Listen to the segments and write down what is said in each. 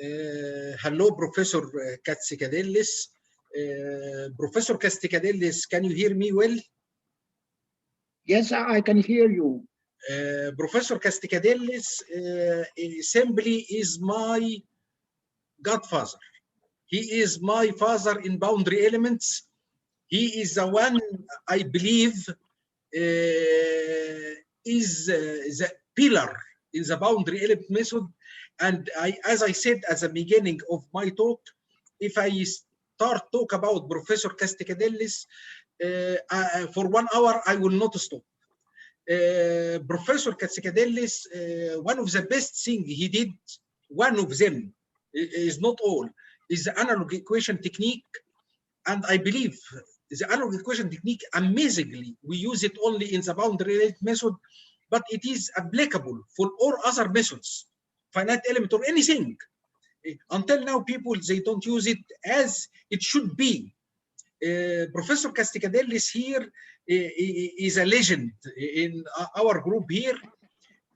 Hello, Professor Katsikadellis. Professor Katsikadellis, can you hear me well? Yes, I can hear you. Professor Katsikadellis simply is my godfather. He is my father in boundary elements. He is the one I believe is the pillar in the boundary element method. And as I said at the beginning of my talk, if I start talk about Professor Katsikadellis for 1 hour, I will not stop. Professor Katsikadellis, one of the best things he did, one of them, is not all, is the analog equation technique. And I believe the analog equation technique, amazingly, we use it only in the boundary element method, but it is applicable for all other methods, finite element or anything. Until now, people, they don't use it as it should be. Professor Katsikadellis here is a legend in our group here,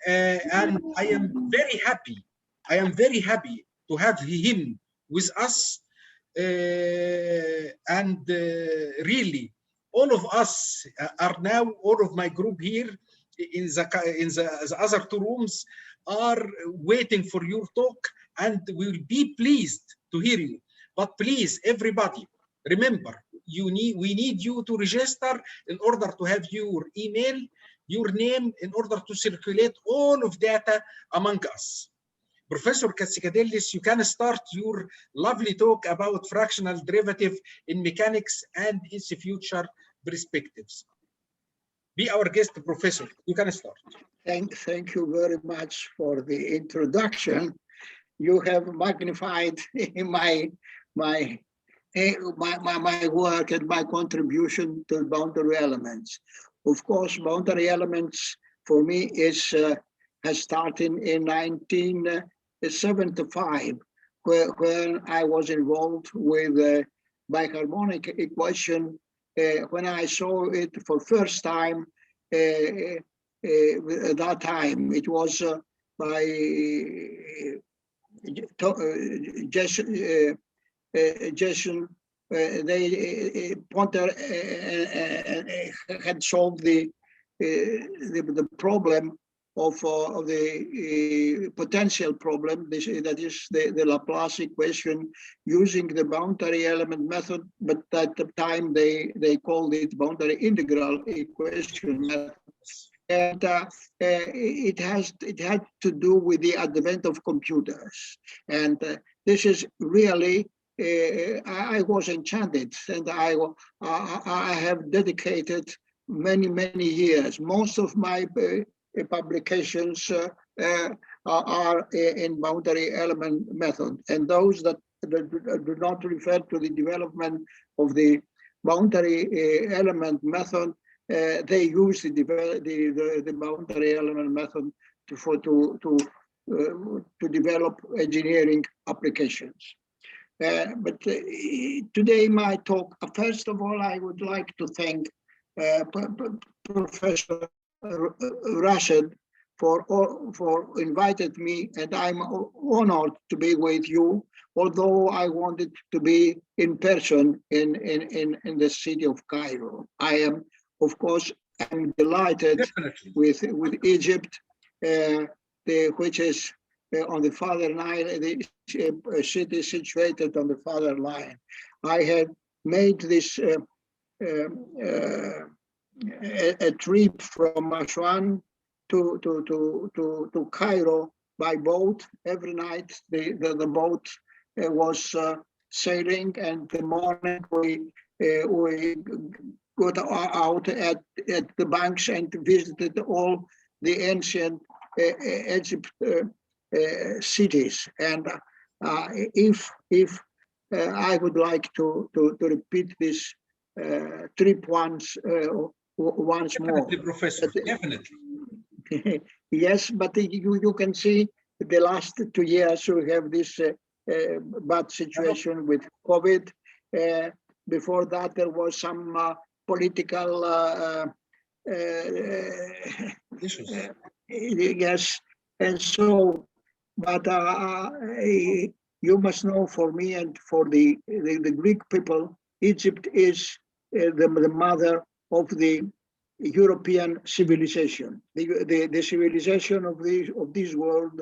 and I am very happy. I am very happy to have him with us, and really, all of us are now, all of my group here in the other two rooms are waiting for your talk, and we will be pleased to hear you. But please, everybody, remember, we need you to register in order to have your email, your name, in order to circulate all of data among us. Professor Katsikadellis, you can start your lovely talk about fractional derivative in mechanics and its future perspectives. Be our guest, Professor. You can start. Thank you very much for the introduction. You have magnified my work and my contribution to boundary elements. Of course, boundary elements for me has started in 1975, when I was involved with biharmonic equation. When I saw it for first time, at that time, it was by Jason. Pointer had solved the problem of the potential problem. That is the Laplace equation using the boundary element method, but at the time they called it boundary integral equation method. And it had to do with the advent of computers, and this is really. I was enchanted, and I have dedicated many years. Most of my publications are in boundary element method, and those that do not refer to the development of the boundary element method, they use the boundary element method to develop engineering applications. But today my talk, first of all, I would like to thank Professor Rashid for inviting me, and I'm honored to be with you, although I wanted to be in person in the city of Cairo. I am, of course, I'm delighted with Egypt, which is on the Father Nile, the city situated on the Father Nile. I had made this a trip from Aswan to Cairo by boat. Every night the boat was sailing, and the morning we got out at the banks and visited all the ancient Egypt cities. And if I would like to repeat this trip once more. Professor, definitely. Yes, but you can see the last 2 years we have this bad situation with COVID. Before that, there was some political issues. Yes, and so, but you must know, for me and for the Greek people, Egypt is the mother of the European civilization. The civilization of this world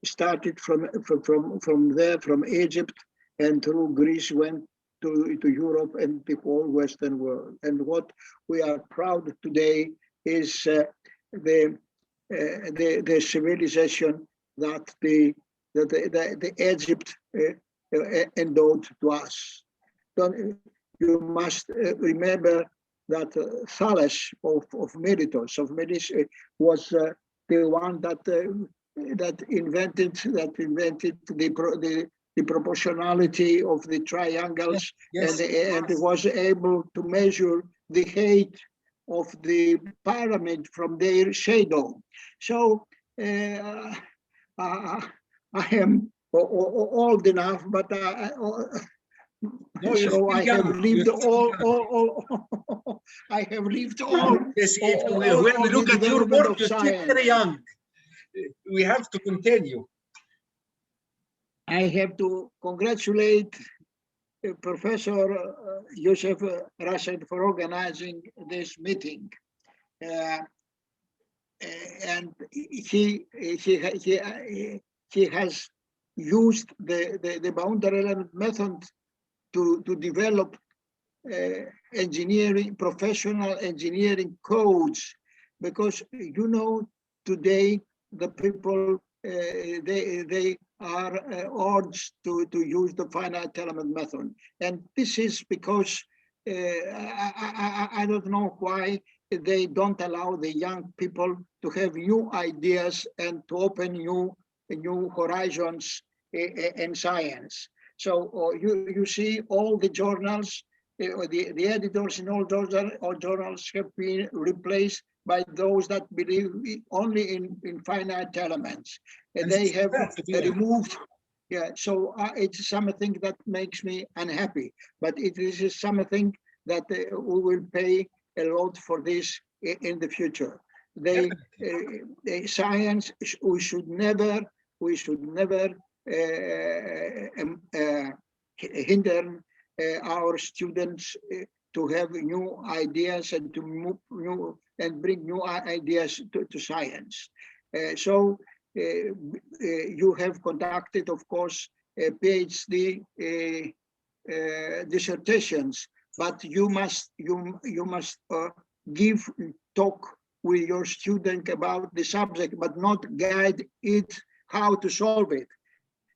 started from there, from Egypt, and through Greece went to Europe and the whole Western world. And what we are proud today is the civilization that the Egypt endowed to us. You must remember that Thales of Miletus was the one that invented the proportionality of the triangles, yes. and was able to measure the height of the pyramid from their shadow. So I am old enough, but No, you're so still I young. have lived You're still young. all I have lived all. Yes, when we all look the at your development work, of you're still science. very young. We have to continue. I have to congratulate Professor Youssef Rashid for organizing this meeting. And he has used the boundary element method to develop professional engineering codes, because you know today the people they are urged to use the finite element method, and this is because I don't know why they don't allow the young people to have new ideas and to open new horizons in science. So you see all the journals, the editors in all journals have been replaced by those that believe only in finite elements. And they have removed, so it's something that makes me unhappy, but it is something that we will pay a lot for this in the future. Science, we should never hinder our students to have new ideas and to bring new ideas to science. So you have conducted, of course, PhD dissertations, but you must give talk with your student about the subject, but not guide it how to solve it.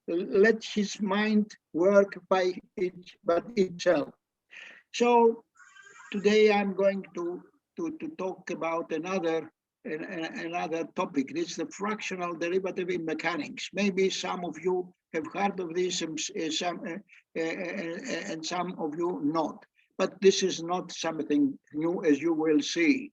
Let his mind work by itself. So today I'm going to talk about another topic. This is the fractional derivative in mechanics. Maybe some of you have heard of this, and some of you not. But this is not something new, as you will see.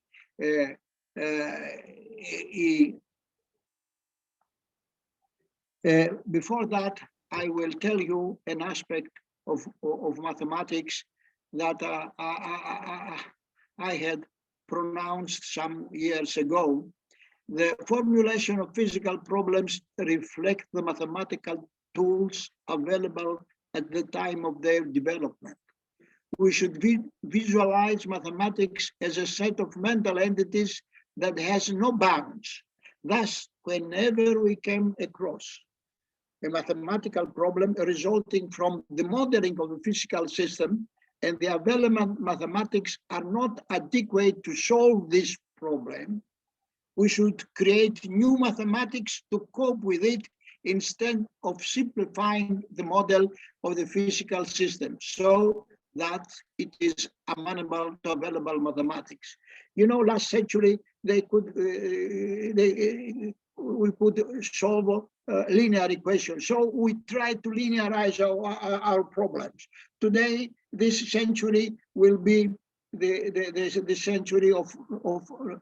Before that, I will tell you an aspect of mathematics that I had pronounced some years ago. The formulation of physical problems reflect the mathematical tools available at the time of their development. We should visualize mathematics as a set of mental entities that has no bounds. Thus, whenever we came across a mathematical problem resulting from the modeling of a physical system, and the available mathematics are not adequate to solve this problem, we should create new mathematics to cope with it instead of simplifying the model of the physical system so that it is amenable to available mathematics. You know, last century we could solve linear equations. So we try to linearize our problems. Today, this century will be the century of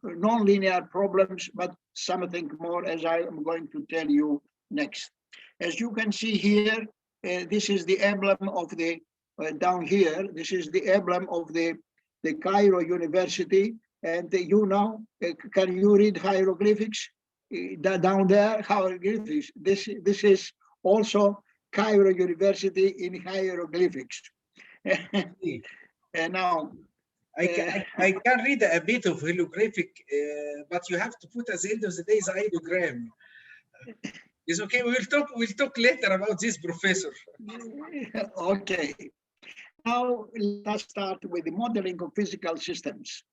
non-linear problems, but something more, as I am going to tell you next. As you can see here, this is the emblem of the, down here, this is the emblem of the Cairo University. And you know, can you read hieroglyphics? Down there, hieroglyphics. This is also Cairo University in hieroglyphics. And now, I can read a bit of hieroglyphic, but you have to put at the end of the day the ideogram. It's okay. We'll talk later about this, Professor. okay. Now let's start with the modeling of physical systems.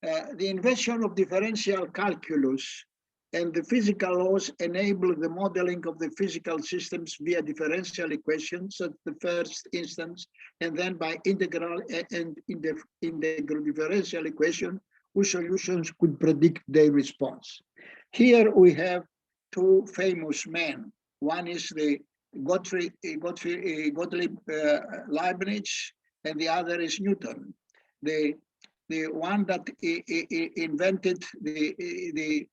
The invention of differential calculus and the physical laws enable the modeling of the physical systems via differential equations at the first instance, and then by integral and integral differential equation, whose solutions could predict their response. Here we have two famous men. One is the Gottlieb Leibniz, and the other is Newton. The one that invented the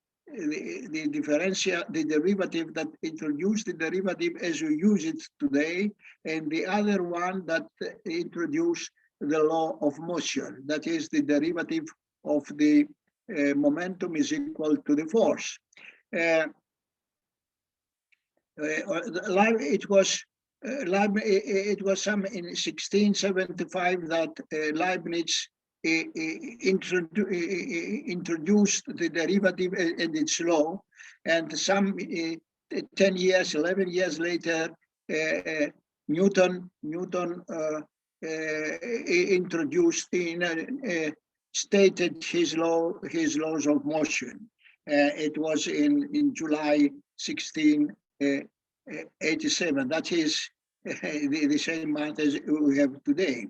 derivative, that introduced the derivative as we use it today, and the other one that introduced the law of motion, that is the derivative of the momentum is equal to the force. It was some in 1675 that Leibniz introduced the derivative and its law, and some 10 years, 11 years later, Newton introduced stated his laws of motion. It was in July 1687. That is the same month as we have today.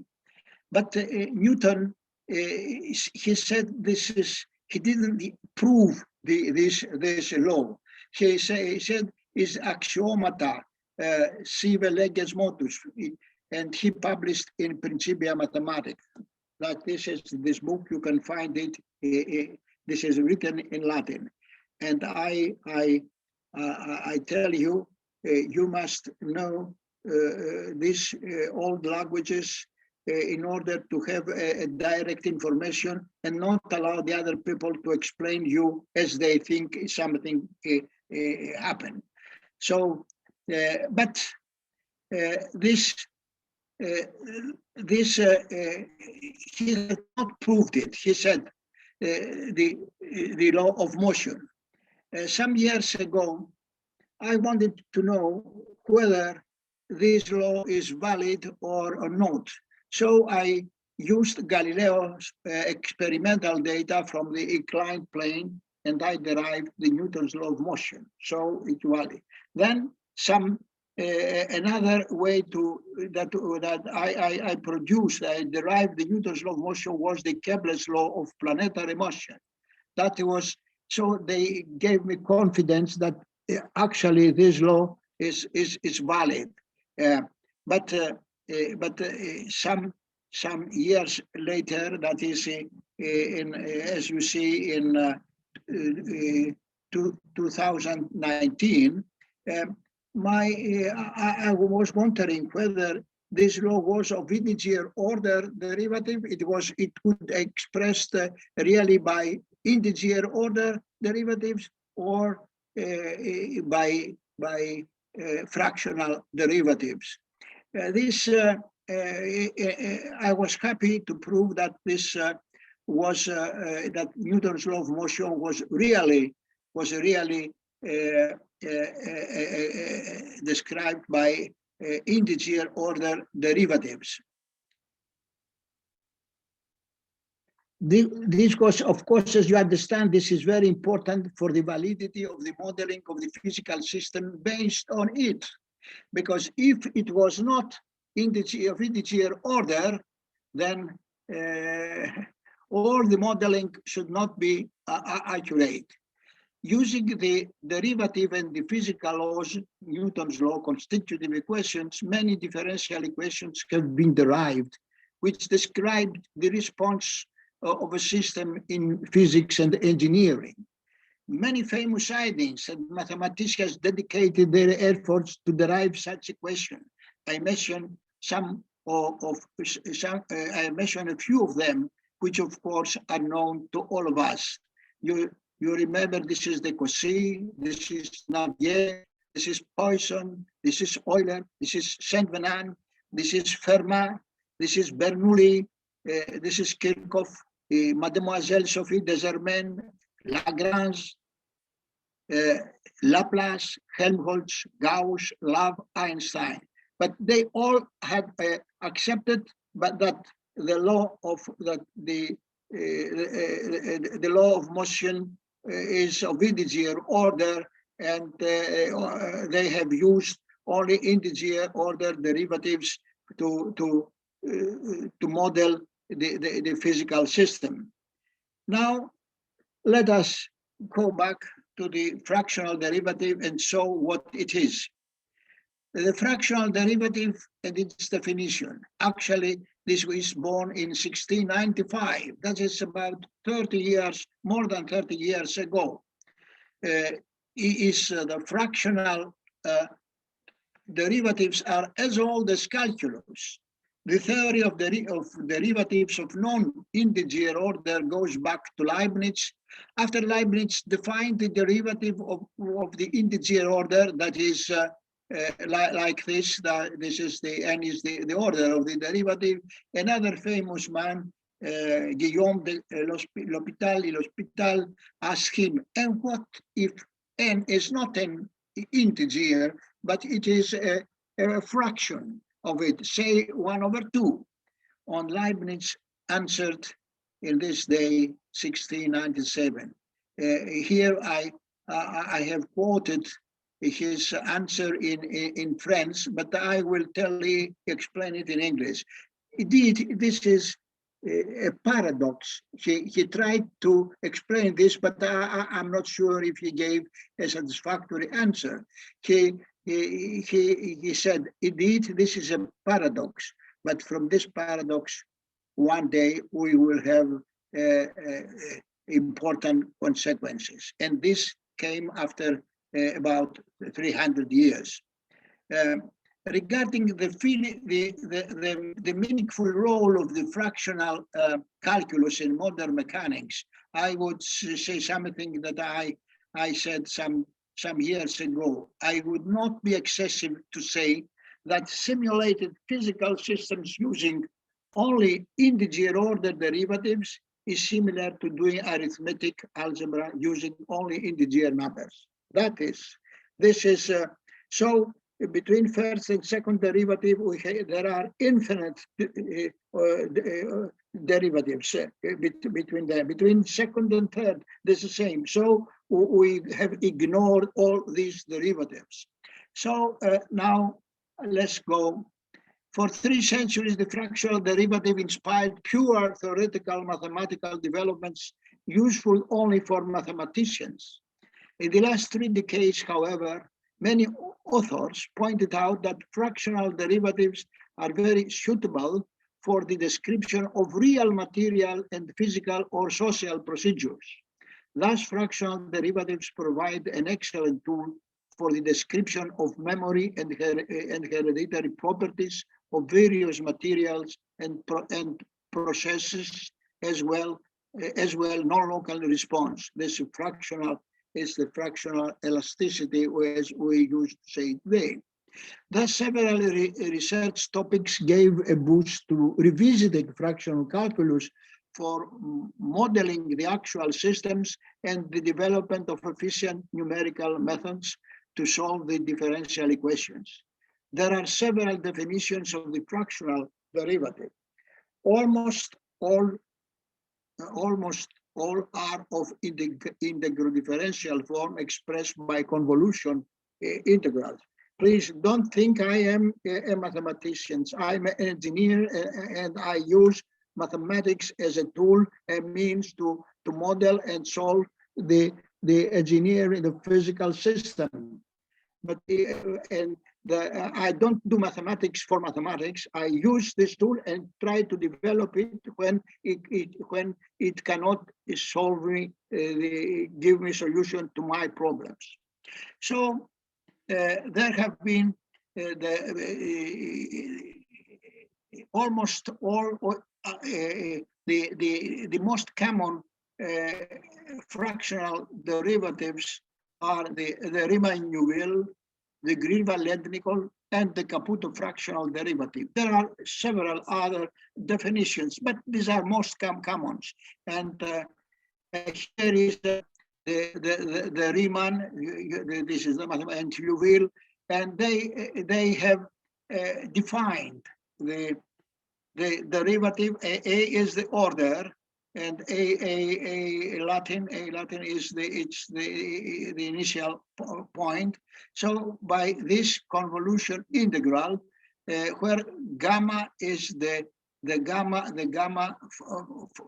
But Newton, he said he didn't prove this law. He said is axiomata sive leges motus, and he published in Principia Mathematica. Like this book, you can find it. This is written in Latin, and I tell you, you must know these old languages in order to have a direct information and not allow the other people to explain you as they think something happened. So, but this he had not proved it. He said the law of motion. Some years ago, I wanted to know whether this law is valid or not. So I used Galileo's experimental data from the inclined plane, and I derived the Newton's law of motion. So it's valid. Then another way that I produced, I derived the Newton's law of motion was the Kepler's law of planetary motion. That was, so they gave me confidence that actually this law is valid. But some years later, that is as you see in 2019, I was wondering whether this law was of integer order derivative. It could expressed really by integer order derivatives or by fractional derivatives. I was happy to prove that this was that Newton's law of motion was really described by integer order derivatives. This was, of course, as you understand, this is very important for the validity of the modeling of the physical system based on it. Because if it was not of integer order, then all the modeling should not be accurate. Using the derivative and the physical laws, Newton's law, constitutive equations, many differential equations have been derived, which describe the response of a system in physics and engineering. Many famous scientists and mathematicians dedicated their efforts to derive such equations. I mentioned I mentioned a few of them, which of course are known to all of us. You remember this is de Cossy, this is Navier, this is Poisson, this is Euler, this is Saint-Venant, this is Fermat, this is Bernoulli, this is Kirchhoff, Mademoiselle Sophie Desermaine, Lagrange, Laplace, Helmholtz, Gauss, Love, Einstein. But they all had accepted, but that the law of the law of motion is of integer order, and they have used only integer order derivatives to model the physical system. Now, let us go back to the fractional derivative and show what it is. The fractional derivative and its definition. Actually, this was born in 1695. That is about 30 years, more than 30 years ago. The fractional derivatives are as old as calculus. The theory of derivatives of non-integer order goes back to Leibniz. After Leibniz defined the derivative of the integer order, that is like this, this is the n is the order of the derivative. Another famous man, Guillaume de l'Hospital, asked him, and what if n is not an integer, but it is a fraction of it, say 1/2. On Leibniz answered in this day, 1697. Here I have quoted his answer in French, but I will explain it in English. Indeed, this is a paradox. He tried to explain this, but I'm not sure if he gave a satisfactory answer. He said, indeed, this is a paradox, but from this paradox, one day we will have important consequences. And this came after about 300 years. Regarding the meaningful role of the fractional calculus in modern mechanics, I would say something that I said some years ago. I would not be excessive to say that simulated physical systems using only integer order derivatives is similar to doing arithmetic algebra using only integer numbers. This is so between first and second derivative, there are infinite derivatives between them. Between second and third, this is the same. So we have ignored all these derivatives. So now let's go. For 3 centuries, the fractional derivative inspired pure theoretical mathematical developments useful only for mathematicians. In the last 3 decades, however, many authors pointed out that fractional derivatives are very suitable for the description of real material and physical or social procedures. Thus, fractional derivatives provide an excellent tool for the description of memory and hereditary properties of various materials and processes, as well non-local response. This fractional is the fractional elasticity, as we used to say today. Thus, several research topics gave a boost to revisiting fractional calculus for modeling the actual systems and the development of efficient numerical methods to solve the differential equations. There are several definitions of the fractional derivative. Almost all are of integral differential form expressed by convolution integrals. Please don't think I am a mathematician. I'm an engineer and I use mathematics as a tool, a means to model and solve the engineering, the physical system. But I don't do mathematics for mathematics. I use this tool and try to develop it when it cannot solve me, give me solution to my problems. So there have been almost all the most common fractional derivatives are the Riemann-Neuville, the Greenwald-Lednikov, and the Caputo fractional derivative. There are several other definitions, but these are most common. And here is the Riemann. This is the and Liouville, and they have defined the derivative. A is the order, and A Latin is the initial point. So by this convolution integral, where gamma is the gamma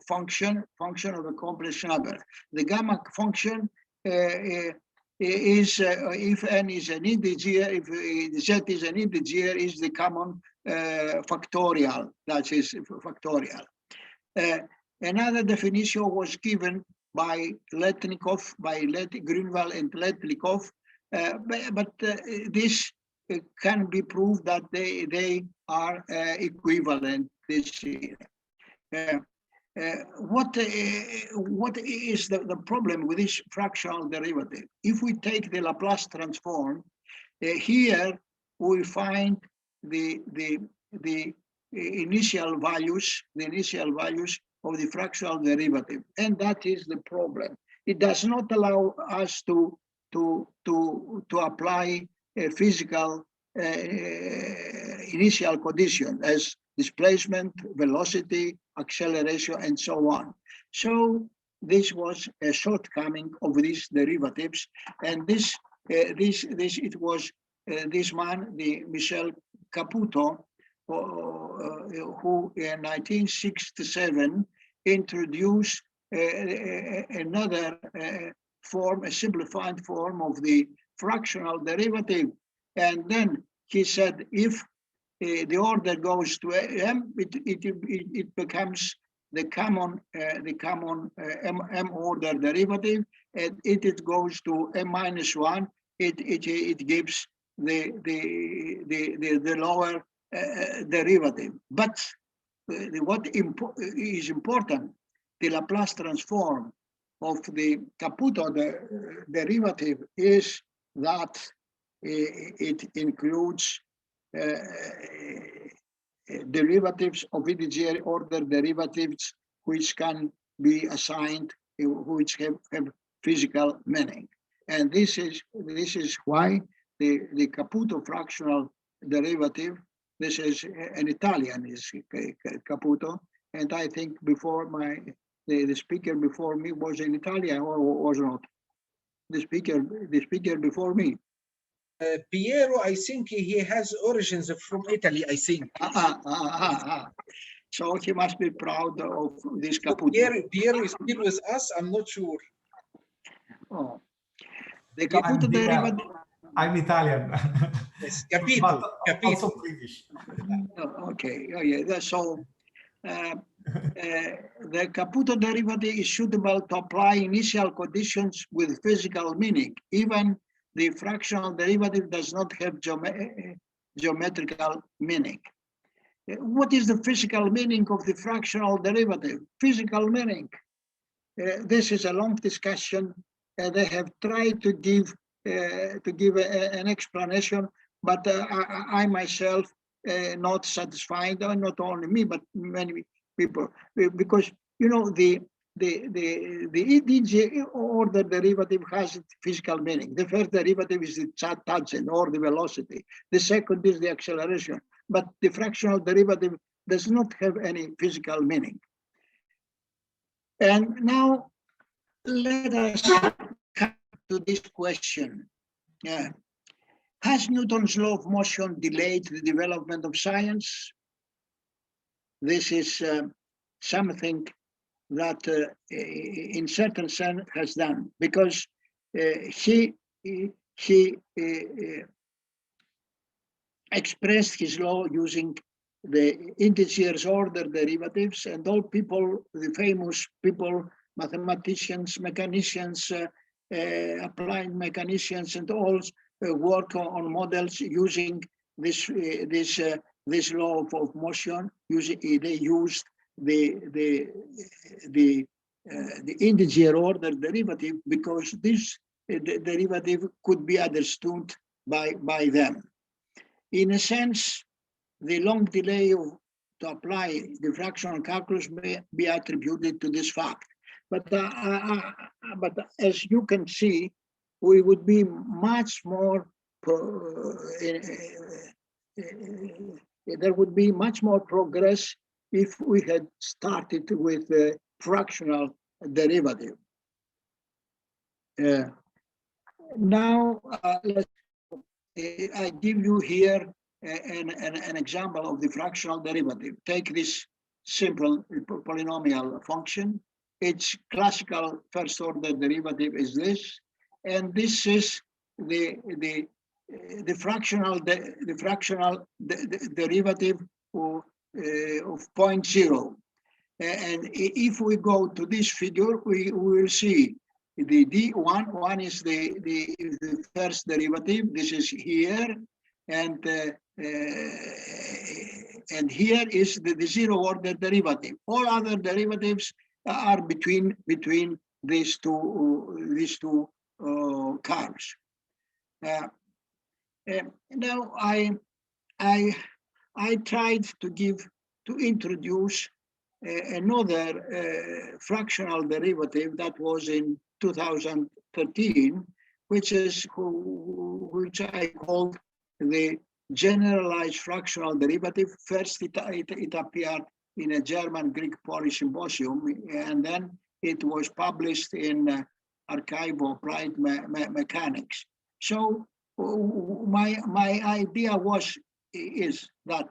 function of the complex number. The gamma function is if n is an integer, if z is an integer, is the common factorial. That is factorial. Another definition was given by Letnikov, by Greenwald and Letnikov, but this can be proved that they are equivalent. This what is the problem with this fractional derivative? If we take the Laplace transform, here we find the initial values of the fractional derivative, and that is the problem. It does not allow us to apply a physical initial condition as displacement, velocity, acceleration, and so on. So this was a shortcoming of these derivatives, and this was this man, the Michel Caputo, who in 1967 introduced another form, a simplified form of the fractional derivative. And then he said, if the order goes to m, it becomes the common m order derivative, and if it goes to m minus 1, it gives the lower derivative. But what is important, the Laplace transform of the Caputo derivative is that it includes derivatives of integer order derivatives which can be assigned, which have physical meaning. And this is why the Caputo fractional derivative, this is an Italian, is Caputo, and I think before the speaker before me was in Italian, or was not the speaker before me. Piero, I think he has origins from Italy, I think. So he must be proud of this Caputo. Piero is still with us, I'm not sure. Oh. The Caputo derivative. I'm Italian. Yes, capito. Also British. Okay, oh, yeah. So the Caputo derivative is suitable to apply initial conditions with physical meaning. Even the fractional derivative does not have geometrical meaning. What is the physical meaning of the fractional derivative? Physical meaning. This is a long discussion. They have tried to give an explanation, but I myself not satisfied, or not only me, but many people, because you know the integer order derivative has physical meaning. The first derivative is the tangent or the velocity. The second is the acceleration, but the fractional derivative does not have any physical meaning. And now let us come to this question. Yeah. Has Newton's law of motion delayed the development of science? This is something that in certain sense has done, because he expressed his law using the integers order derivatives, and all people, the famous people, mathematicians, mechanicians, applied mechanicians, and all work on models using this law of motion. They used the integer order derivative, because this derivative could be understood by them. In a sense, the long delay to apply the fractional calculus may be attributed to this fact. But as you can see, we would be much more, there would be much more progress if we had started with the fractional derivative. Now, I give you here an example of the fractional derivative. Take this simple polynomial function. Its classical first order derivative is this, and this is the fractional derivative of 0.0. And if we go to this figure, we will see the d1 is the first derivative. This is here, and here is the zero order derivative. All other derivatives are between these two curves. Now I tried to introduce another fractional derivative that was in 2013, which I called the generalized fractional derivative. First, it appeared in a German Greek-Polish symposium, and then it was published in Archive of Applied Mechanics. So my idea is that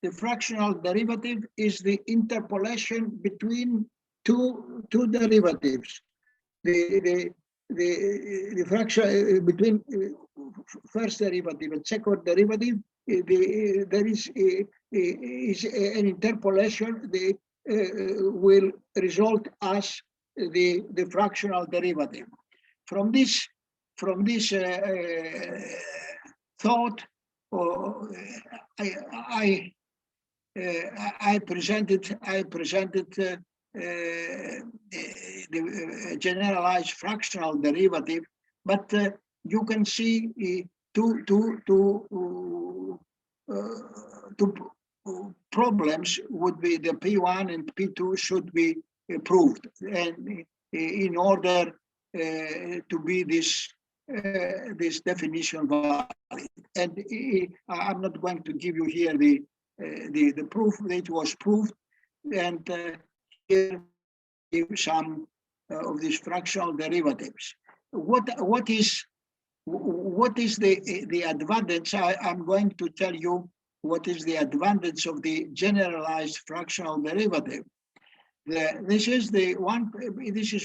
the fractional derivative is the interpolation between two derivatives. The fraction between first derivative and second derivative, there is an interpolation. Will result as the fractional derivative. From this thought, I presented the generalized fractional derivative, but you can see two problems would be the P1 and P2 should be proved, and in order to be this definition valid. And I'm not going to give you here the proof. It was proved, and here give some of these fractional derivatives. What is the advantage? I'm going to tell you what is the advantage of the generalized fractional derivative. This is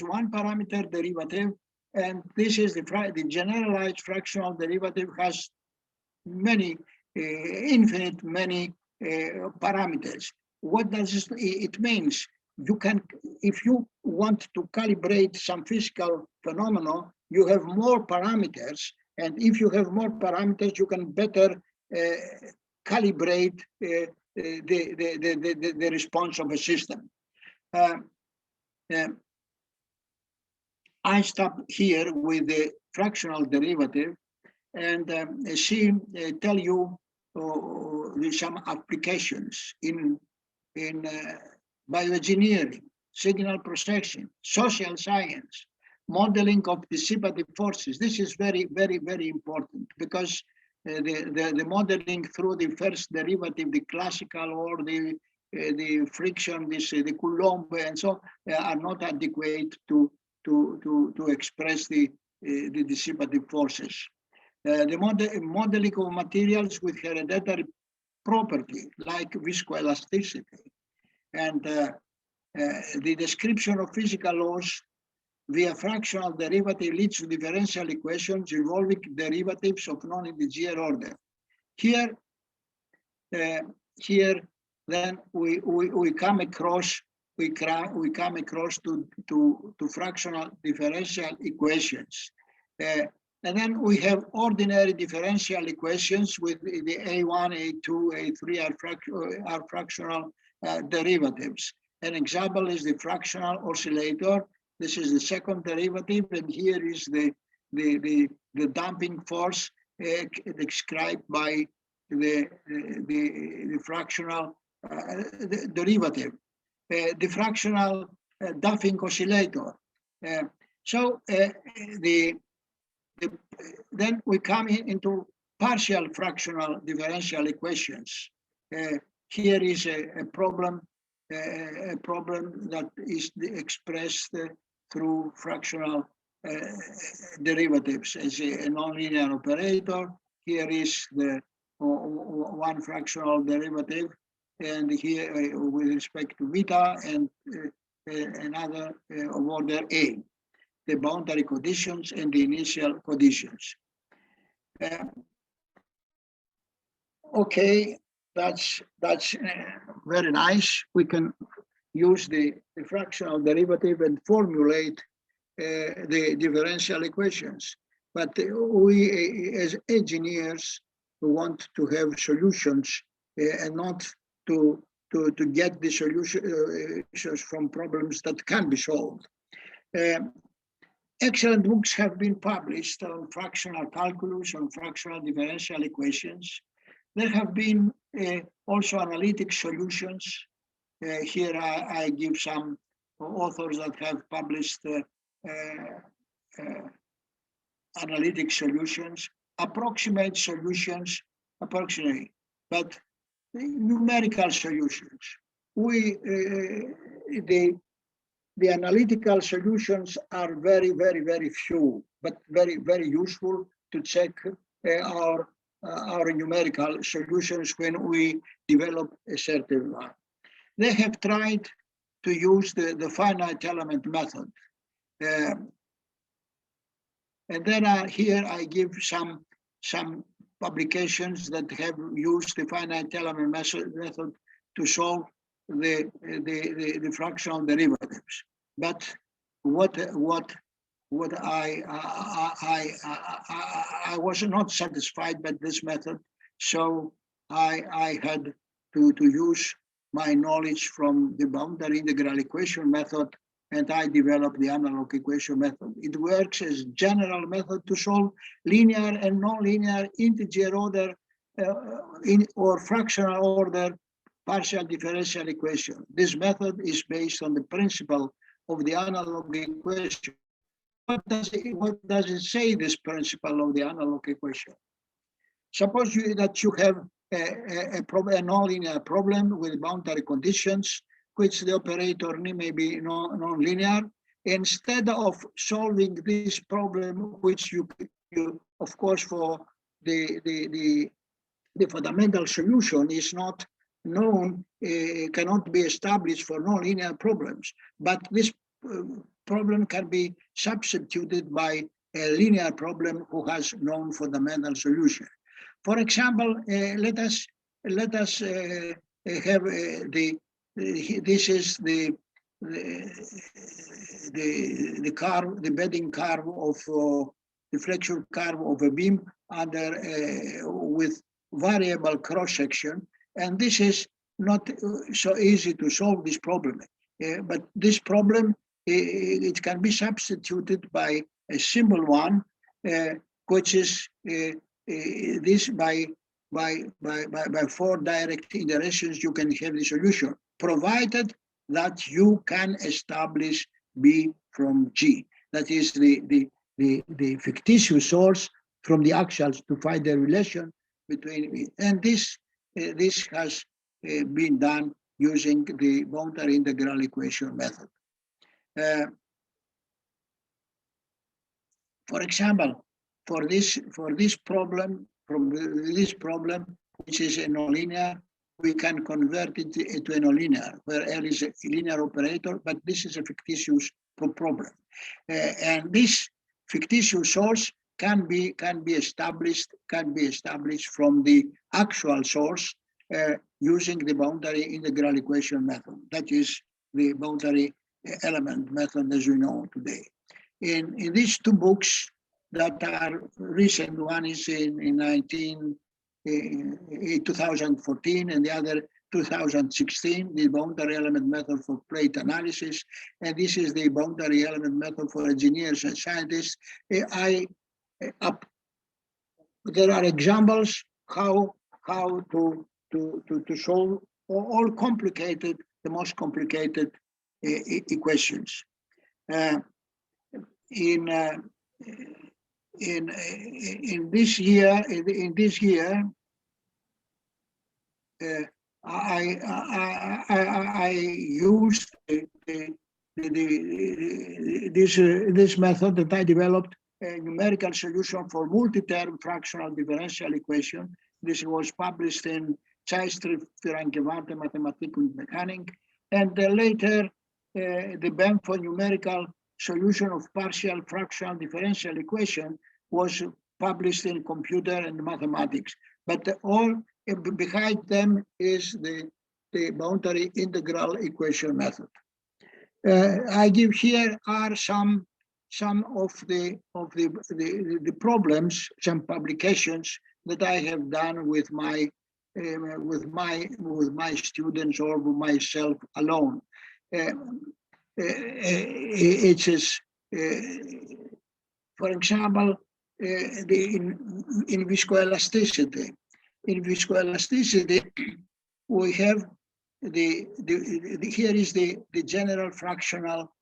one parameter derivative, and this is the generalized fractional derivative has many infinite parameters. What does it means? You can, if you want to calibrate some physical phenomenon, you have more parameters, and if you have more parameters, you can better calibrate the response of a system. I stop here with the fractional derivative, and tell you some applications in bioengineering, signal processing, social science, modeling of dissipative forces. This is very, very, very important because the modeling through the first derivative, the classical or the friction, the Coulomb, and so are not adequate to express the dissipative forces. The modeling of materials with hereditary property like viscoelasticity, and the description of physical laws via fractional derivative leads to differential equations involving derivatives of non-integer order. Here, then we come across to fractional differential equations. And then we have ordinary differential equations with the A1, A2, A3 are fractional derivatives. An example is the fractional oscillator. This is the second derivative, and here is the damping force. described by the fractional derivative, the fractional Duffing oscillator. Then we come into partial fractional differential equations. Here is a problem that is expressed through fractional derivatives as a nonlinear operator. Here is the one fractional derivative, and here with respect to beta, and another of order A, the boundary conditions and the initial conditions. Okay, that's very nice. We can use the fractional derivative and formulate the differential equations. But we, as engineers, want to have solutions and not to get the solutions from problems that can be solved. Excellent books have been published on fractional calculus, on fractional differential equations. There have been also analytic solutions. Here I give some authors that have published analytic solutions, approximate solutions, but numerical solutions. The analytical solutions are very, very, very few, but very, very useful to check our numerical solutions when we develop a certain one. They have tried to use the finite element method. And then here I give some publications that have used the finite element method to solve the fractional derivatives. But what I was not satisfied by this method, so I had to use my knowledge from the boundary integral equation method, and I developed the analog equation method. It works as general method to solve linear and nonlinear integer order or fractional order partial differential equation. This method is based on the principle of the analog equation. What does it say, this principle of the analog equation? Suppose that you have a nonlinear problem with boundary conditions, which the operator may be nonlinear. Instead of solving this problem, which you of course, for the fundamental solution is not known, cannot be established for nonlinear problems, but this problem can be substituted by a linear problem who has known fundamental solution. For example, let us have this is the curve, the bending curve of the flexure curve of a beam under with variable cross section. And this is not so easy to solve this problem. But this problem, it can be substituted by a simple one, which is this by 4 direct iterations, you can have the solution, provided that you can establish B from G. That is the fictitious source from the actuals to find the relation between, and this has been done using the boundary integral equation method. For example, for this problem, which is a nonlinear, we can convert it into a nonlinear, where L is a linear operator, but this is a fictitious problem. And this fictitious source can be established from the actual source using the boundary integral equation method. That is the boundary element method as we know today. In these 2 books that are recent, one is in 2014 and the other 2016, the boundary element method for plate analysis, and this is the boundary element method for engineers and scientists. there are examples how to solve all complicated, the most complicated equations. In this year, I used this method that I developed, a numerical solution for multi-term fractional differential equation. This was published in Zeitschrift für angewandte Mathematik und Mechanik, and later the BEM for numerical solution of partial fractional differential equation was published in Computer and Mathematics. But all behind them is the boundary integral equation method. I give here are some of the problems, some publications that I have done with my students or with myself alone. It is, for example, in viscoelasticity. In viscoelasticity, we have here is the general fractional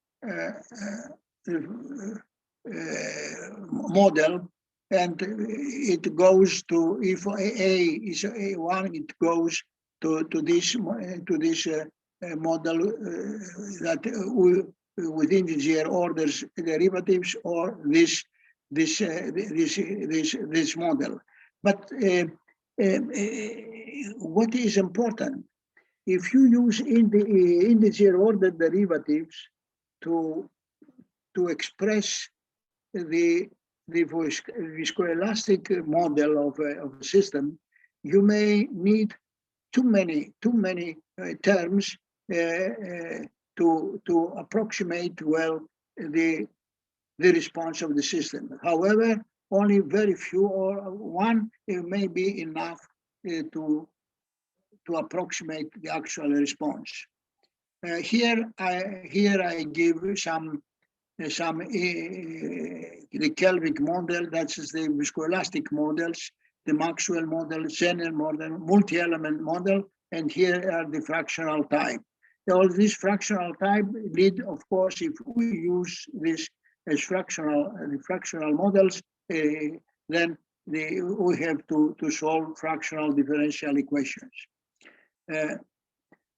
model, and it goes to, if A is A1, it goes to this model that with integer orders derivatives, or this model. But what is important, if you use integer order derivatives to express the viscoelastic model of a system, you may need too many terms to approximate well the response of the system. However, only very few, or one, may be enough to approximate the actual response. Here I give some the Kelvin model, that's the viscoelastic models, the Maxwell model, Zener model, multi-element model, and here are the fractional type. All these fractional type lead, of course, if we use this as fractional models, then we have to solve fractional differential equations.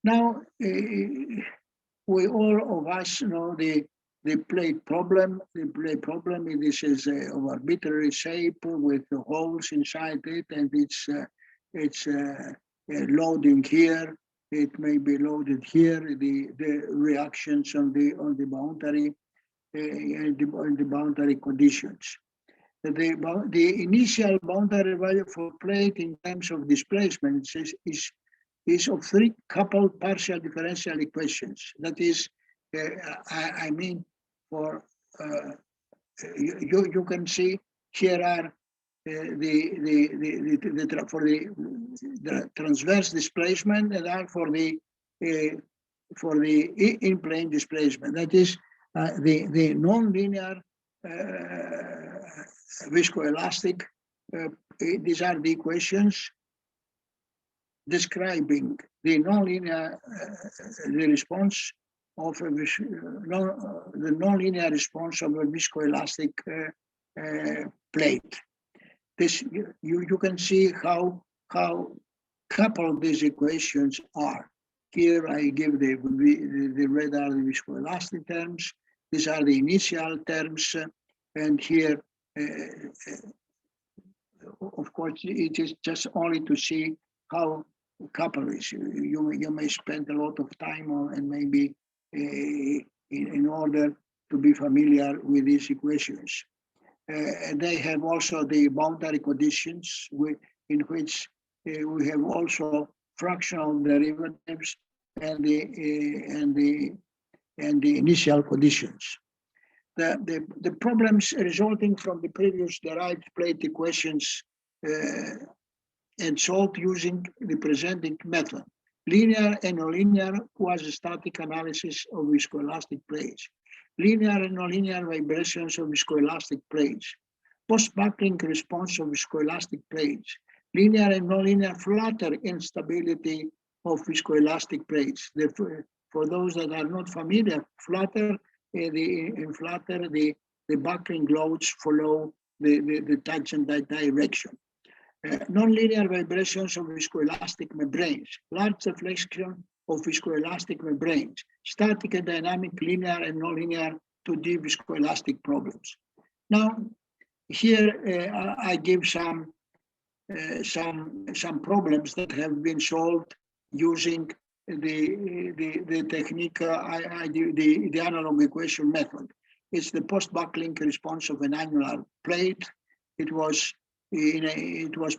Now, we all of us know the plate problem. The plate problem, this is of arbitrary shape with holes inside it, and it's loading here. It may be loaded here. The reactions on the boundary and the boundary conditions. The initial boundary value for plate in terms of displacement is of three coupled partial differential equations. That is, I mean, for you can see here are the transverse displacement, and are for the in-plane displacement. That is the non-linear viscoelastic. These are the equations describing the non-linear the response of the non-linear response of a viscoelastic plate. This you can see how coupled these equations are. Here I give the red are the viscoelastic terms. These are the initial terms, and here, of course, it is just only to see how coupled is. You may spend a lot of time on, and maybe in order to be familiar with these equations. They have also the boundary conditions in which we have also fractional derivatives and the initial conditions. The problems resulting from the previous derived plate equations and solved using the presenting method: linear and nonlinear quasi-static analysis of viscoelastic plates, linear and nonlinear vibrations of viscoelastic plates, post-buckling response of viscoelastic plates, linear and nonlinear flutter instability of viscoelastic plates. For those that are not familiar, flutter, the buckling loads follow the tangent direction. Nonlinear vibrations of viscoelastic membranes, large deflection of viscoelastic membranes, static and dynamic linear and nonlinear 2D viscoelastic problems. Now, here I give some problems that have been solved using the technique, the analog equation method. It's the post-buckling response of an annular plate. It was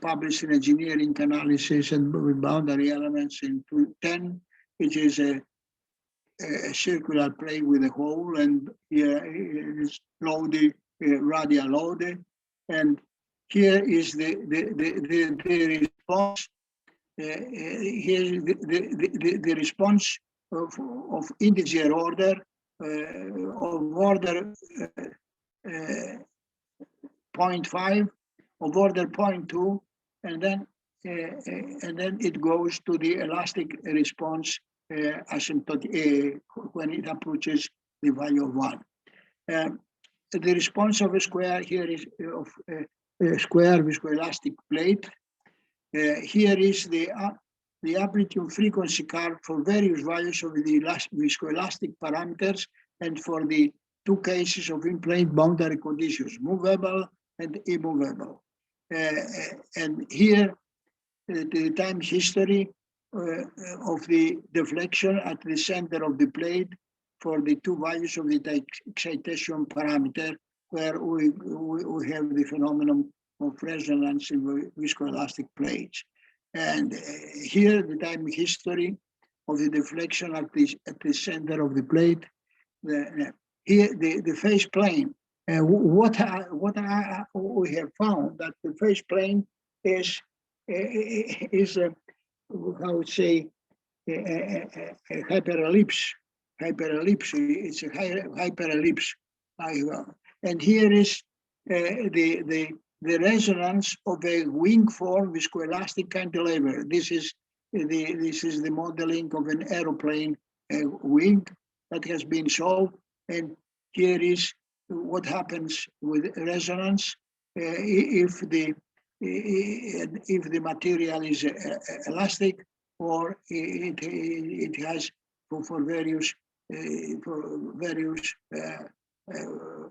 published in Engineering Analysis and with Boundary Elements in 2010, which is a circular plate with a hole, and here is loaded, radial loaded, and here is the response. Here is the response of integer order, of order 0.5, of order 0.2, and then it goes to the elastic response asymptotic when it approaches the value of 1. The response of a square here is of a square viscoelastic plate. Here is the amplitude frequency curve for various values of the viscoelastic parameters and for the two cases of in-plane boundary conditions, movable and immovable. And here, the time history of the deflection at the center of the plate for the two values of the excitation parameter, where we have the phenomenon of resonance in viscoelastic plates. And here, the time history of the deflection at the center of the plate. Here, the phase plane. What we have found that the phase plane is how would say a hyperellipse. It's a hyperellipse. And here is the resonance of a wing form viscoelastic cantilever. This is the modeling of an aeroplane wing that has been solved. And here is what happens with resonance if the material is elastic, or it has for various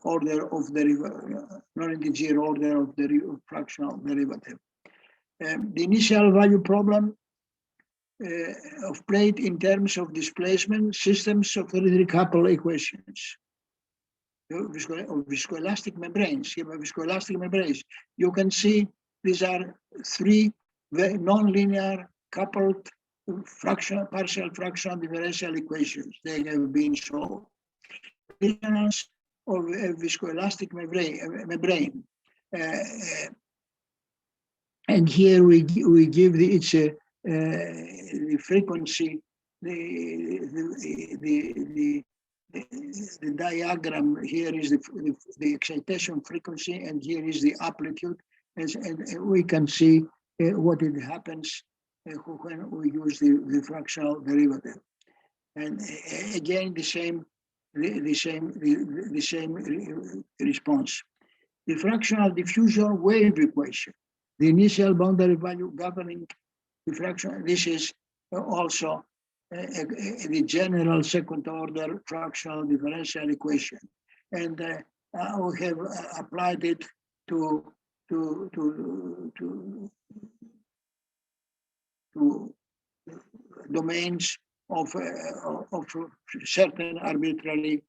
order of non-integer order of the fractional derivative. The initial value problem of plate in terms of displacement systems of Friedrich-Happel equations. Of viscoelastic membranes, viscoelastic membranes. You can see these are three non-linear coupled partial fractional differential equations. They have been solved. Resonance of a viscoelastic membrane. And here we give the frequency, the diagram. Here is the excitation frequency, and here is the amplitude, and we can see what it happens when we use the fractional derivative. And again, the same response. The fractional diffusion wave equation, the initial boundary value governing the fraction. This is also the general second order fractional differential equation, and we have applied it to domains of certain arbitrary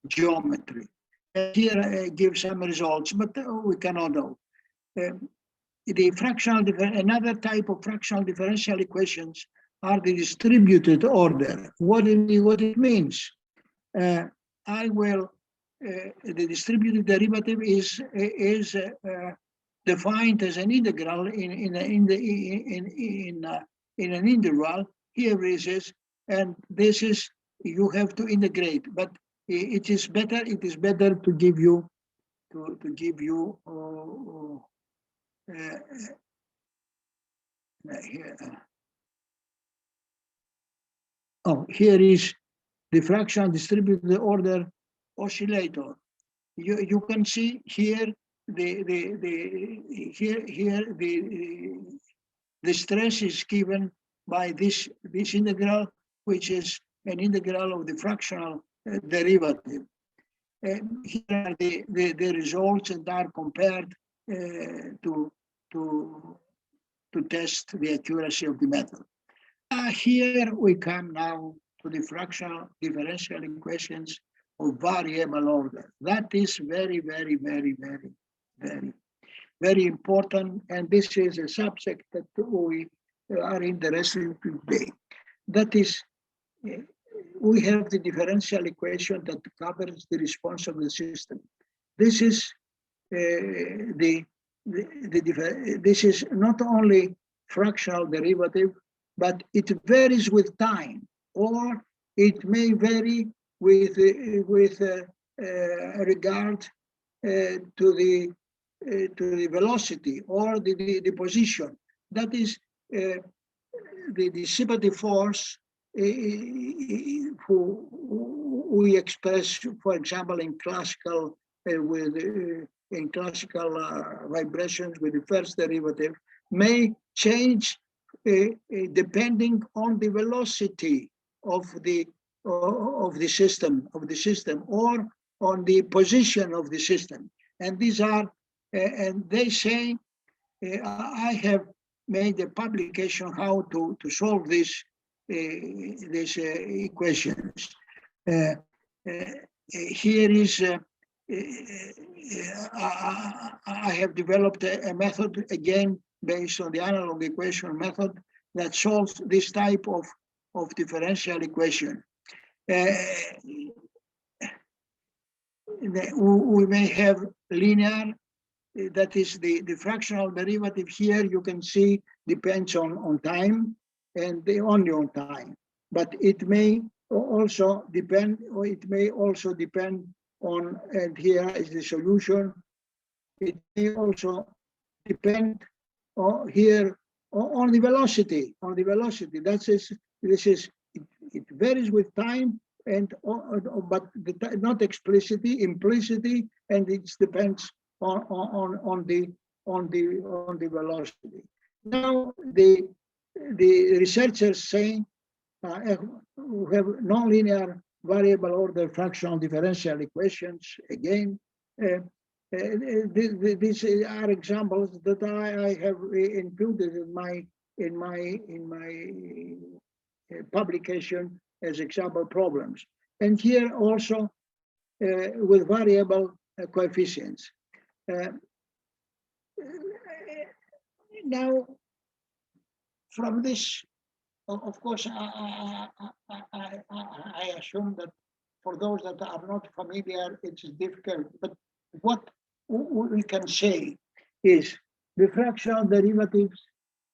geometry. Here I give some results, but we cannot know. The another type of fractional differential equations are the distributed order. What it means? The distributed derivative is defined as an integral in an interval. Here it is, and this is, you have to integrate, but it is better to give you here is the fractional distributed order oscillator. You can see here the stress is given by this integral, which is an integral of the fractional derivative. Here are the results that are compared to test the accuracy of the method. Here we come now to the fractional differential equations of variable order. That is very, very, very, very, very, very important, and this is a subject that we are interested in today. That is, we have the differential equation that covers the response of the system. This is this is not only fractional derivative, but it varies with time, or it may vary with regard to the velocity or the position. That is the dissipative force we express, for example, in classical vibrations with the first derivative, may change depending on the velocity of the system, or on the position of the system. And these are, and they say, I have made a publication how to solve these equations. Here is, I have developed a method, again, based on the analog equation method, that solves this type of differential equation. We may have linear, that is the fractional derivative here, you can see, depends on time, and only on time. But it may also depend, on, and here is the solution, it may also depend here on the velocity, That is, it varies with time, and but not explicitly, implicitly, and it depends on the velocity. Now the researchers say we have nonlinear variable order fractional differential equations. Again, these are examples that I have included in my publication as example problems, and here also with variable coefficients. Now, from this, of course, I assume that for those that are not familiar, it's difficult. But what we can say is the fractional derivatives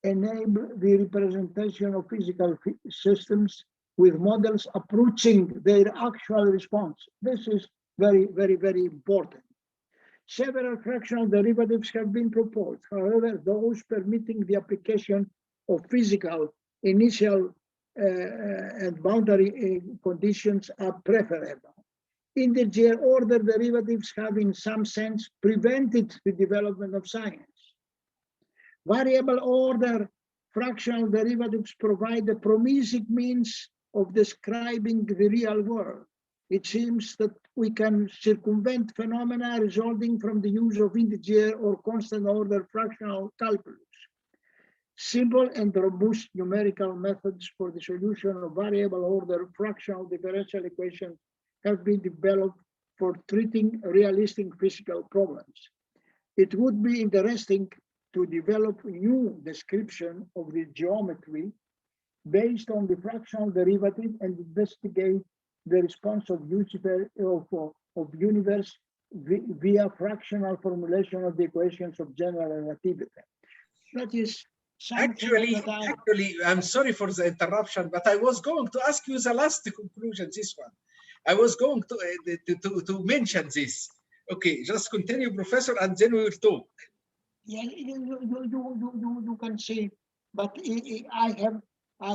enable the representation of physical systems with models approaching their actual response. This is very, very, very important. Several fractional derivatives have been proposed. However, those permitting the application of physical initial and boundary conditions are preferable. Integer order derivatives have in some sense prevented the development of science. Variable order fractional derivatives provide a promising means of describing the real world. It seems that we can circumvent phenomena resulting from the use of integer or constant order fractional calculus. Simple and robust numerical methods for the solution of variable order fractional differential equations have been developed for treating realistic physical problems. It would be interesting to develop a new description of the geometry based on the fractional derivative and investigate the response of universe via fractional formulation of the equations of general relativity. That is actually, I'm sorry for the interruption, but I was going to ask you the last conclusion, this one. I was going to mention this. Okay, just continue, Professor, and then we will talk. Yeah, you can see, but I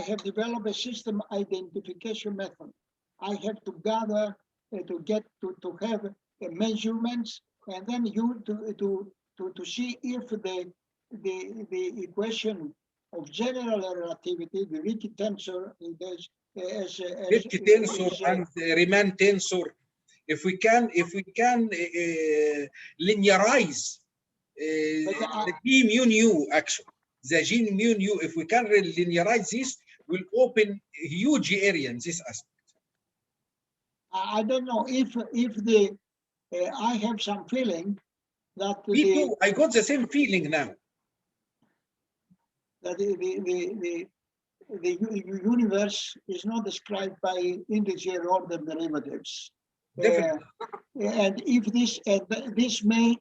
have developed a system identification method. I have to gather to have measurements, and then you to see if the equation of general relativity, the Ricci tensor, Ricci tensor and Riemann tensor. If we can linearize the G mu nu, actually, the G mu nu, if we can linearize this, will open huge area in this aspect. I don't know if the I have some feeling that Me too. I got the same feeling now. That the universe is not described by integer order derivatives. And if this may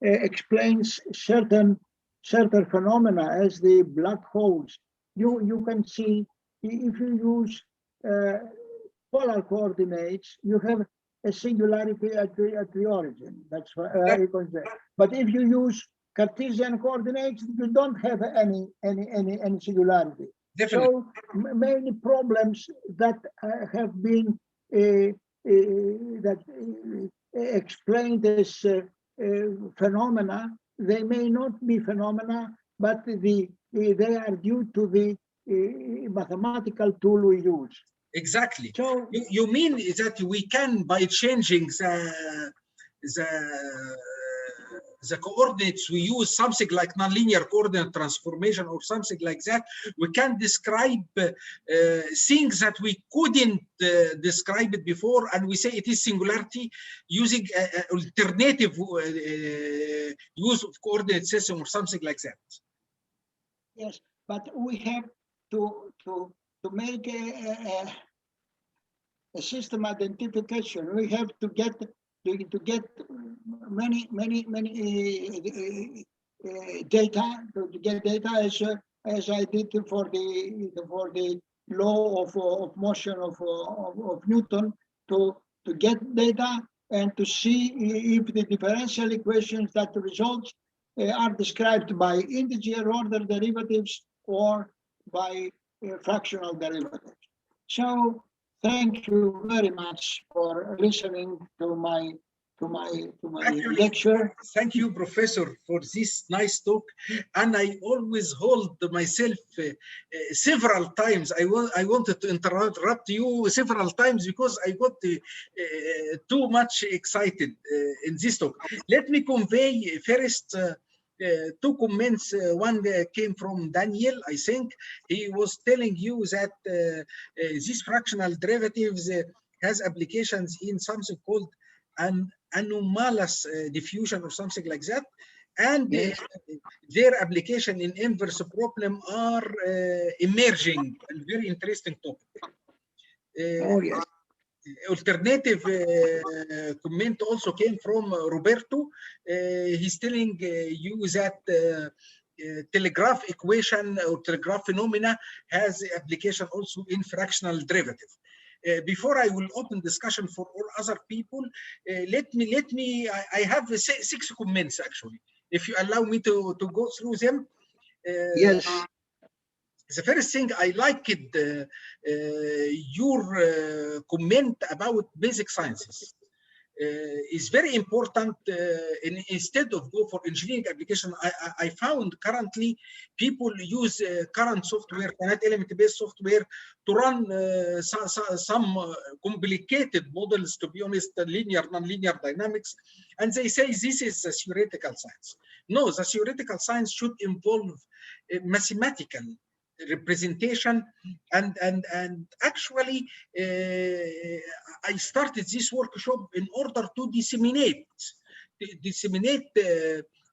explains certain phenomena as the black holes. You can see if you use polar coordinates, you have a singularity at the origin. That's what you can say. But if you use Cartesian coordinates, you don't have any singularity. Definitely. So many problems that have been explained as phenomena, they may not be phenomena, but they are due to the mathematical tool we use. Exactly. So you mean that we can, by changing the coordinates, we use something like nonlinear coordinate transformation or something like that, we can describe things that we couldn't describe it before, and we say it is singularity using alternative use of coordinate system or something like that. Yes, but we have to make a system identification. We have to get many data, to get data as I did for the law of motion of Newton, to get data and to see if the differential equations that results are described by integer order derivatives or by fractional derivatives. So thank you very much for listening to my Actually, lecture. Thank you, Professor, for this nice talk. And I always hold myself several times. I wanted to interrupt you several times because I got too much excited in this talk. Let me convey first two comments. One came from Daniel, I think. He was telling you that these fractional derivatives has applications in something called an anomalous diffusion or something like that, and their application in inverse problem are emerging and very interesting topic. Oh yes. Alternative comment also came from Roberto. He's telling you that telegraph equation or telegraph phenomena has application also in fractional derivative. Before I will open discussion for all other people, let me. I have 6 comments actually. If you allow me to go through them. Yes. The first thing I liked your comment about basic sciences. Is very important. Instead of go for engineering application, I found currently people use current software, finite element based software, to run some complicated models, to be honest, linear, nonlinear dynamics, and they say this is a theoretical science. No, the theoretical science should involve mathematical representation, and actually I started this workshop in order to disseminate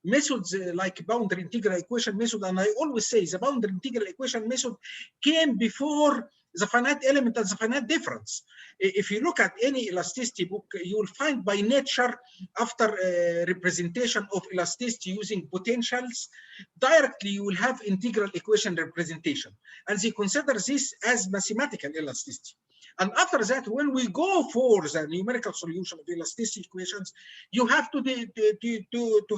methods like boundary integral equation method. And I always say the boundary integral equation method came before the finite element and the finite difference. If you look at any elasticity book, you will find by nature, after representation of elasticity using potentials, directly you will have integral equation representation. And they consider this as mathematical elasticity. And after that, when we go for the numerical solution of elasticity equations, you have to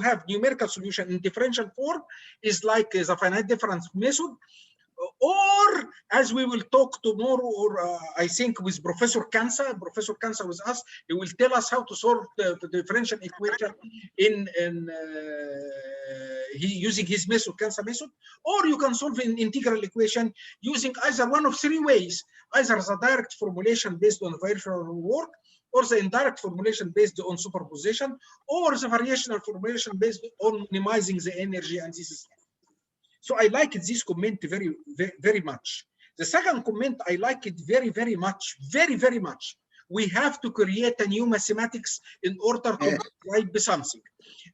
have numerical solution in differential form, is like the finite difference method, or as we will talk tomorrow, or I think with Professor Kansa with us, he will tell us how to solve the differential equation using his method, Kansa method, or you can solve an integral equation using either one of three ways, either the direct formulation based on variational work, or the indirect formulation based on superposition, or the variational formulation based on minimizing the energy, and this is. So I like this comment very, very, very much. The second comment, I like it very, very much, very, very much. We have to create a new mathematics in order to describe something.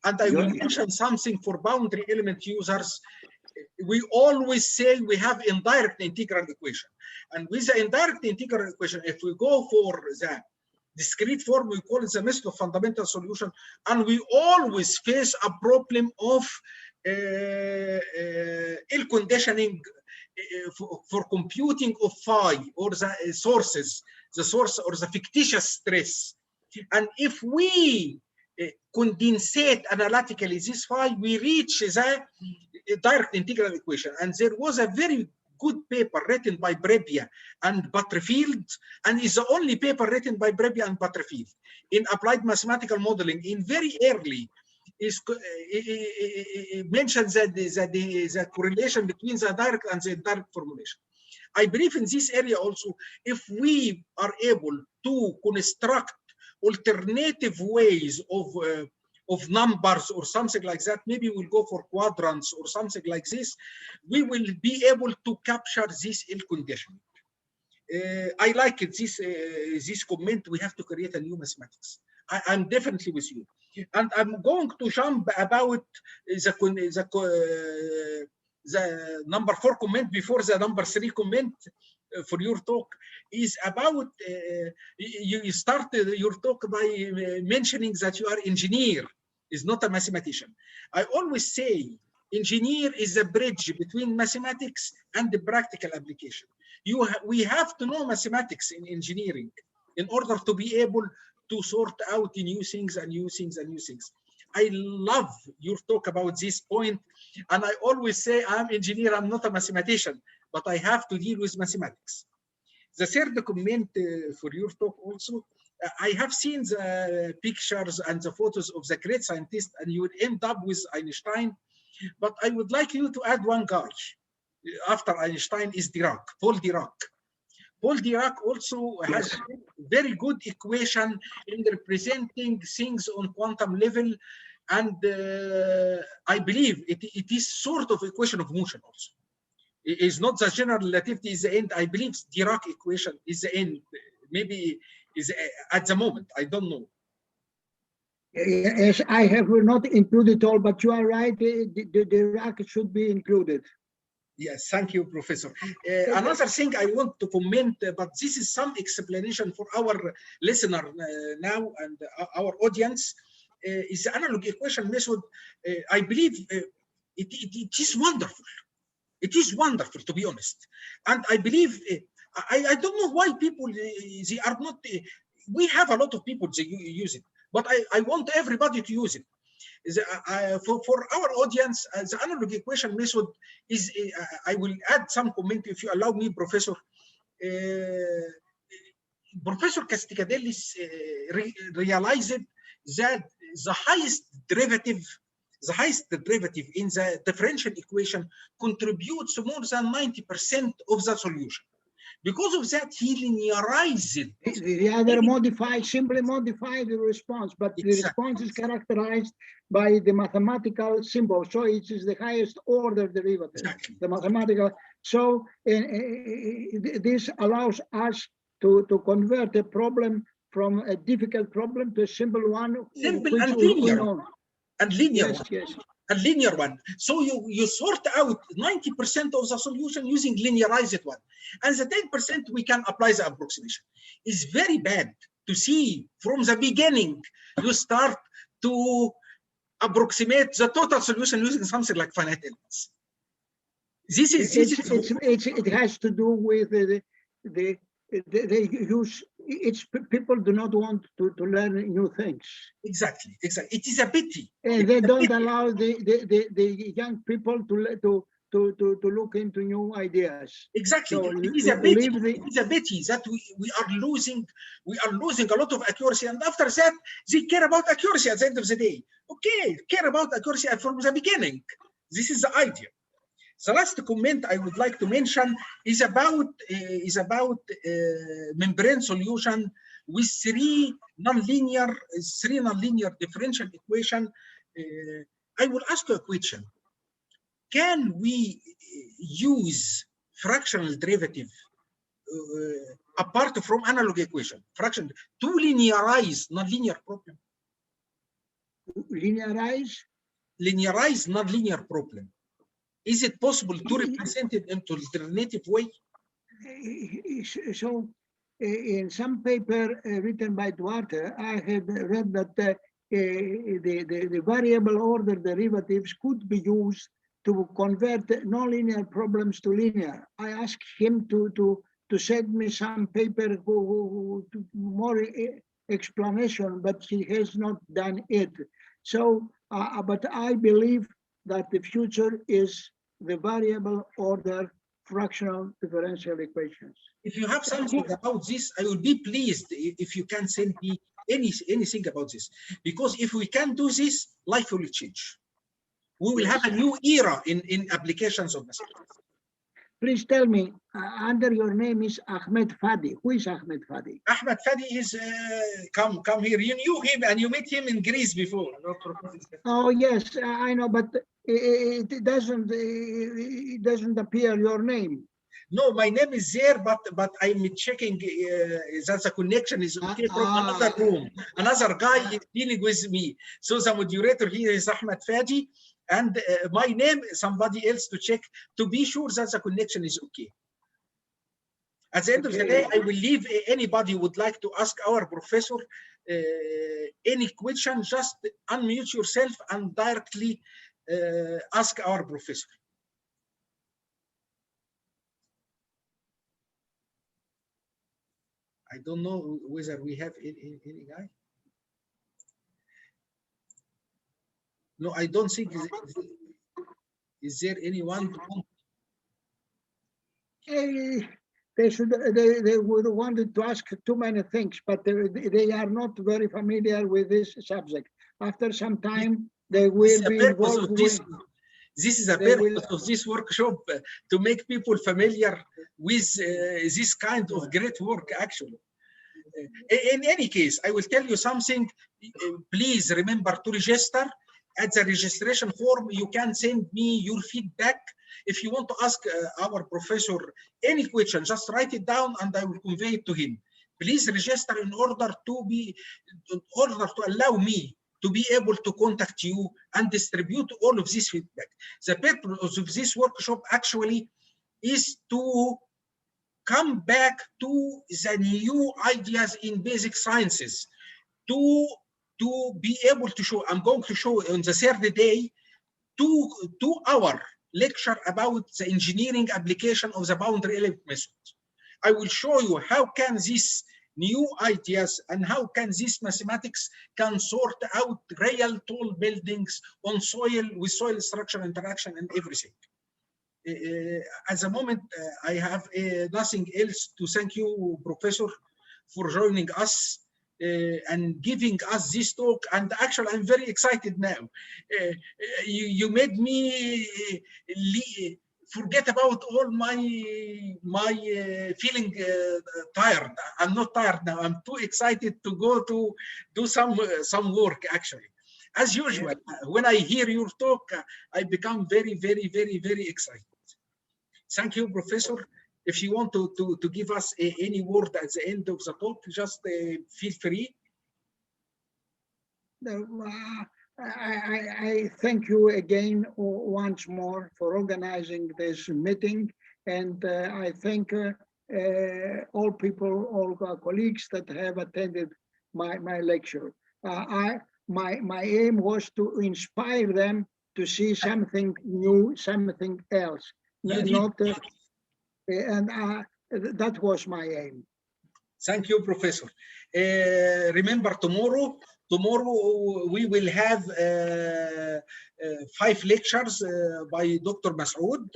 And I will mention something for boundary element users. We always say we have indirect integral equation. And with the indirect integral equation, if we go for the discrete form, we call it the method of fundamental solution. And we always face a problem of ill conditioning for computing of phi, or the sources, the source or the fictitious stress. And if we condensate analytically this phi, we reach the direct integral equation. And there was a very good paper written by Brebbia and Butterfield, and is the only paper written by Brebbia and Butterfield in applied mathematical modeling in very early. It mentions that the correlation between the direct and the indirect formulation. I believe in this area also, if we are able to construct alternative ways of numbers or something like that, maybe we'll go for quadrants or something like this, we will be able to capture this ill conditioning. I like it, this comment, we have to create a new mathematics. I'm definitely with you. And I'm going to jump about the number 4 comment before the number 3 comment for your talk, is about, you started your talk by mentioning that you are engineer, is not a mathematician. I always say engineer is a bridge between mathematics and the practical application. We have to know mathematics in engineering in order to be able to sort out new things and new things and new things. I love your talk about this point, and I always say I'm an engineer, I'm not a mathematician, but I have to deal with mathematics. The third comment for your talk also, I have seen the pictures and the photos of the great scientists, and you would end up with Einstein, but I would like you to add one guy after Einstein, is Dirac, Paul Dirac. Paul Dirac also has very good equation in representing things on quantum level, and I believe it is sort of equation of motion also. It is not the general relativity is the end. I believe Dirac equation is the end. Maybe is at the moment, I don't know. Yes, I have not included all, but you are right, the Dirac should be included. Yes, thank you, Professor. Another thing I want to comment, but this is some explanation for our listener now and our audience, is the analog equation method. I believe it is wonderful. It is wonderful, to be honest. And I believe, I don't know why people, they are not, we have a lot of people that use it, but I want everybody to use it. For our audience, the analog equation method is, I will add some comment if you allow me, Professor. Professor Castigadellis realized that the highest derivative in the differential equation contributes more than 90% of the solution. Because of that, he linearized it. The other simply modify the response, but the response is characterized by the mathematical symbol. So it is the highest order derivative, the mathematical. So this allows us to convert a problem from a difficult problem to a simple one. Simple and linear. And linear yes, one. Yes. A linear one. So you sort out 90% of the solution using linearized one. And the 10% we can apply the approximation. It's very bad to see from the beginning you start to approximate the total solution using something like finite elements. It has to do with the they use, people do not want to learn new things. Exactly. It is a pity. And they don't allow the young people to look into new ideas. Exactly. So It is a pity. leave the, It is a pity that we are losing a lot of accuracy, and after that they care about accuracy at the end of the day. Okay, care about accuracy from the beginning. This is the idea. The last comment I would like to mention is about membrane solution with three nonlinear differential equation. I will ask you a question. Can we use fractional derivative apart from analog equation, fraction, to linearize nonlinear problem? Linearize nonlinear problem. Is it possible to represent it into alternative way? So, in some paper written by Duarte, I had read that the variable order derivatives could be used to convert nonlinear problems to linear. I asked him to send me some paper more explanation, but he has not done it. So, but I believe that the future is the variable order fractional differential equations. If you have something about this, I will be pleased if you can send me anything about this. Because if we can do this, life will change. We will have a new era in applications of mathematics. Please tell me, under your name is Ahmed Fadi. Who is Ahmed Fadi? Ahmed Fadi is, come here. You knew him and you met him in Greece before. Oh yes, I know, but it doesn't appear your name. No, my name is there, but I'm checking that the connection is okay from another room. Another guy is dealing with me. So the moderator here is Ahmed Fadi, and my name, somebody else to check to be sure that the connection is okay. At the end of the day, I will leave anybody who would like to ask our professor any question, just unmute yourself and directly ask our professor. I don't know whether we have any guy. No, I don't think. Is there anyone? They would wanted to ask too many things, but they are not very familiar with this subject. After some time, they will be involved with. This is a purpose of this workshop, to make people familiar with this kind of great work, actually. In any case, I will tell you something. Please remember to register. At the registration form, you can send me your feedback. If you want to ask our professor any question, just write it down and I will convey it to him. Please register in order to allow me to be able to contact you and distribute all of this feedback. The purpose of this workshop actually is to come back to the new ideas in basic sciences, to be able to show. I'm going to show on the third day 2-hour lecture about the engineering application of the boundary element method. I will show you how can these new ideas and how can this mathematics can sort out real tall buildings on soil with soil structure interaction and everything. At the moment, I have nothing else to thank you, Professor, for joining us and giving us this talk. And actually, I'm very excited now. You made me forget about all my feeling tired. I'm not tired now. I'm too excited to go to do some work, actually. As usual, when I hear your talk, I become very, very, very, very excited. Thank you, Professor. If you want to give us any word at the end of the talk, just feel free. I thank you again once more for organizing this meeting, and I thank all people, all colleagues that have attended my lecture. My aim was to inspire them to see something new, something else. And that was my aim. Thank you, Professor. Remember, tomorrow we will have 5 lectures by Dr. Masoud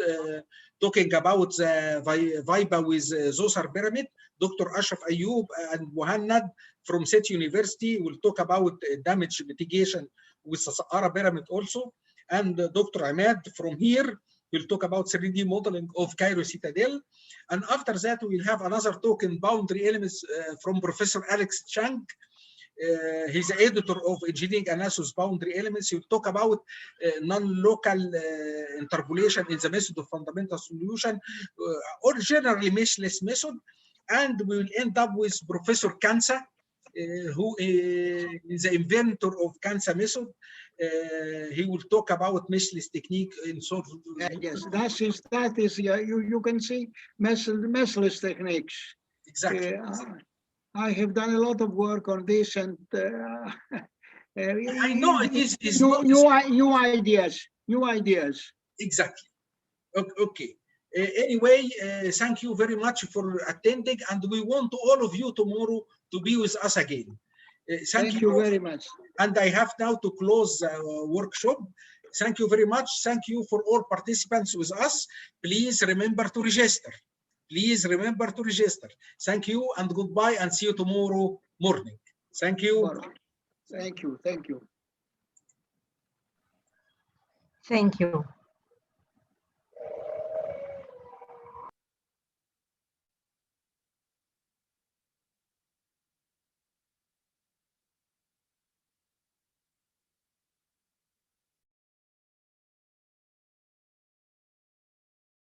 talking about the VIPA with Zoser pyramid. Dr. Ashraf Ayub and Muhannad from City University will talk about damage mitigation with the Saqqara pyramid also. And Dr. Ahmed from here will talk about 3D modeling of Cairo Citadel. And after that, we will have another talk in boundary elements from Professor Alex Chang. He's the editor of Engineering Analysis Boundary Elements. He will talk about non-local interpolation in the method of fundamental solution, or generally meshless method. And we will end up with Professor Kansa, who is the inventor of Kansa method. He will talk about meshless technique in sort of. Yes, that is you can see meshless techniques. Exactly. I have done a lot of work on this, and I know it is new ideas. Exactly. Okay. Anyway, thank you very much for attending, and we want all of you tomorrow to be with us again. Thank you very much. And I have now to close the workshop. Thank you very much. Thank you for all participants with us. Please remember to register. Please remember to register. Thank you and goodbye, and see you tomorrow morning. Thank you. Thank you. Thank you. Thank you.